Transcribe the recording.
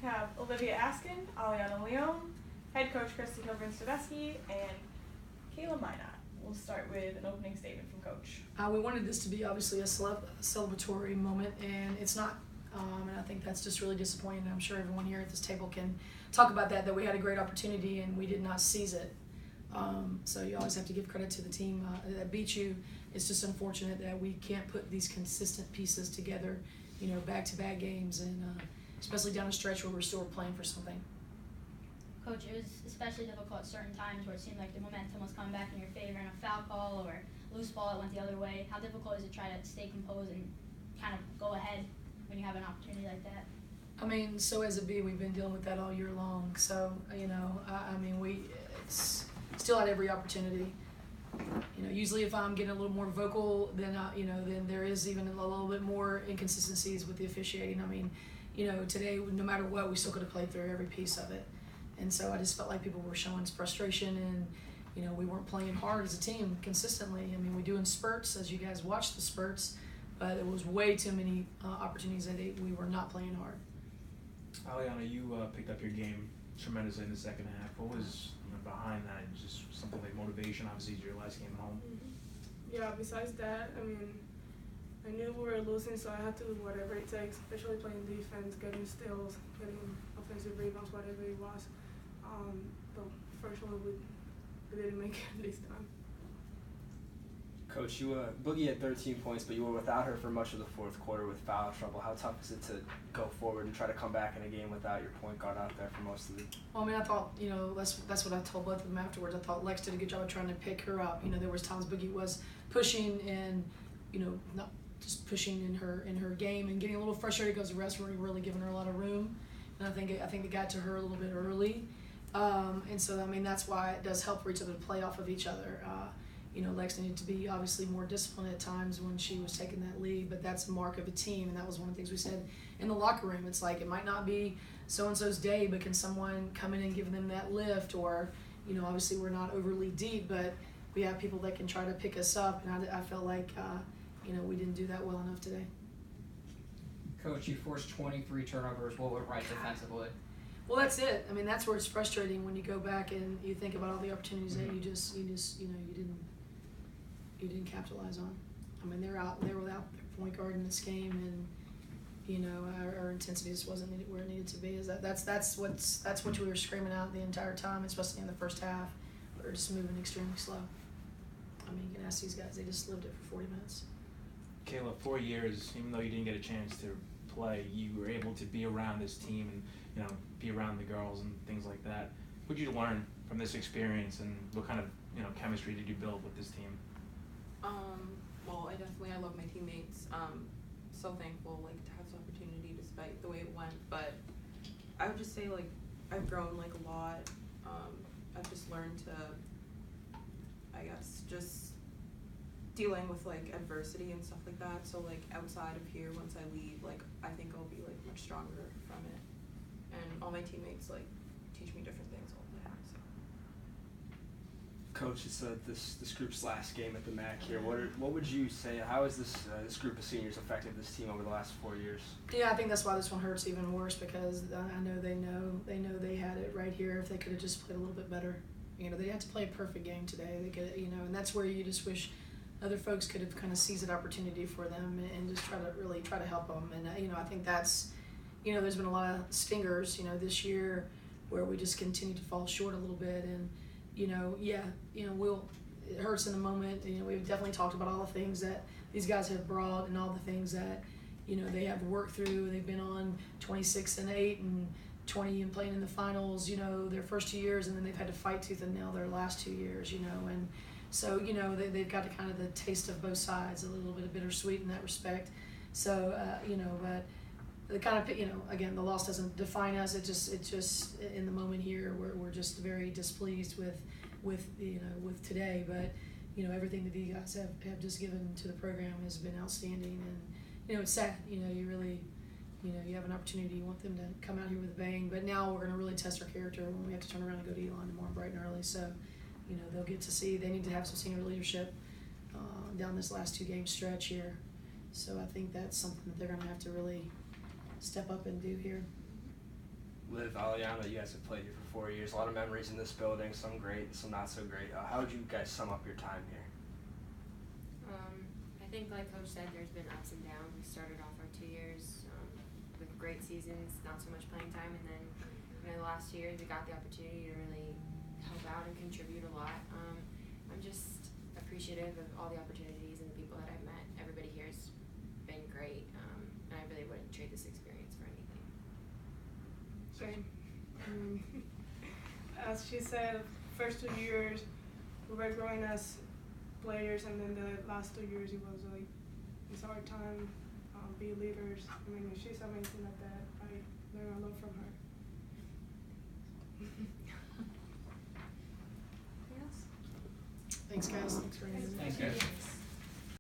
have Olivia Askin, Aliana Leone, head coach Christy Hilgren-Staveski, and Kayla Minot. We'll start with an opening statement from Coach. We wanted this to be obviously a celebratory moment, and it's not. And I think that's just really disappointing. I'm sure everyone here at this table can talk about that we had a great opportunity and we did not seize it. So you always have to give credit to the team that beat you. It's just unfortunate that we can't put these consistent pieces together, back-to-back games, and especially down a stretch where we're still playing for something. Coach, it was especially difficult at certain times where it seemed like the momentum was coming back in your favor and a foul call or a loose ball that went the other way. How difficult is it to try to stay composed and kind of go ahead when you have an opportunity like that? I mean, so as a B, we've been dealing with that all year long. So, we still had every opportunity. Usually if I'm getting a little more vocal, then then there is even a little bit more inconsistencies with the officiating. Today, no matter what, we still could have played through every piece of it. And so I just felt like people were showing frustration and, we weren't playing hard as a team consistently. We do in spurts, as you guys watch the spurts, but there was way too many opportunities that we were not playing hard. Aliana, you picked up your game tremendously in the second half. What was behind that? Just something like motivation? Obviously, it's your last game at home. Yeah, besides that, I knew we were losing, so I had to do whatever it takes, especially playing defense, getting steals, getting offensive rebounds, whatever it was. But fortunately, we didn't make it this time. Coach, Boogie had 13 points, but you were without her for much of the fourth quarter with foul trouble. How tough is it to go forward and try to come back in a game without your point guard out there for most of the? Well, I thought, that's what I told both of them afterwards. I thought Lex did a good job of trying to pick her up. There was times Boogie was pushing and, not just pushing in her game and getting a little frustrated because the refs weren't really giving her a lot of room. And I think it got to her a little bit early. And so, that's why it does help for each other to play off of each other. Lex needed to be obviously more disciplined at times when she was taking that lead, but that's a mark of a team, and that was one of the things we said in the locker room. It's like it might not be so-and-so's day, but can someone come in and give them that lift? Or, obviously we're not overly deep, but we have people that can try to pick us up, and I felt like, we didn't do that well enough today. Coach, you forced 23 turnovers. What went right defensively? Well, that's it. That's where it's frustrating when you go back and you think about all the opportunities that you didn't capitalize on. They're without their point guard in this game, and our intensity just wasn't where it needed to be. That's what we were screaming out the entire time, especially in the first half. We were just moving extremely slow. You can ask these guys; they just lived it for 40 minutes. Kayla, 4 years, even though you didn't get a chance to play, you were able to be around this team and be around the girls and things like that. What did you learn from this experience, and what kind of chemistry did you build with this team? Well, I love my teammates. So thankful to have this opportunity despite the way it went. But I would just say I've grown a lot. I've just learned to, just dealing with adversity and stuff like that. So outside of here, once I leave, I think I'll be much stronger from it. And all my teammates teach me different things all the time. So. Coach, it's this group's last game at the MAC here. What would you say? How has this group of seniors affected this team over the last 4 years? Yeah, I think that's why this one hurts even worse, because I know they had it right here. If they could have just played a little bit better, they had to play a perfect game today. They could, and that's where you just wish other folks could have kind of seized an opportunity for them and just try to help them. And I think that's, there's been a lot of stingers, this year where we just continue to fall short a little bit. And it hurts in the moment. We've definitely talked about all the things that these guys have brought and all the things that, they have worked through. They've been on 26-8 and 20 and playing in the finals, their first 2 years, and then they've had to fight tooth and nail their last 2 years, and so, they've got kind of the taste of both sides, a little bit of bittersweet in that respect. So, but the kind of, again, the loss doesn't define us. It just in the moment here, we're just very displeased with today. But, everything that you guys have just given to the program has been outstanding. And, it's sad, you really, you have an opportunity, you want them to come out here with a bang. But now we're going to really test our character when we have to turn around and go to Elon tomorrow bright and early. So, they'll get to see, they need to have some senior leadership down this last 2 game stretch here. So I think that's something that they're going to have to really step up and do here. Liv, Aliana, you guys have played here for 4 years. A lot of memories in this building, some great, some not so great. How would you guys sum up your time here? I think, like Coach said, there's been ups and downs. We started off our 2 years with great seasons, not so much playing time, and then the last 2 years we got the opportunity to really help out and contribute a lot. I'm just appreciative of all the opportunities and the people that I've met. Everybody here has been great, and I really wouldn't trade this experience for anything. Same. As she said, first 2 years we were growing as players, and then the last 2 years it was like it's our time, be leaders. I mean, she's amazing at that. I learn a lot from her. Thanks, guys. Thanks for having me. Thanks, guys.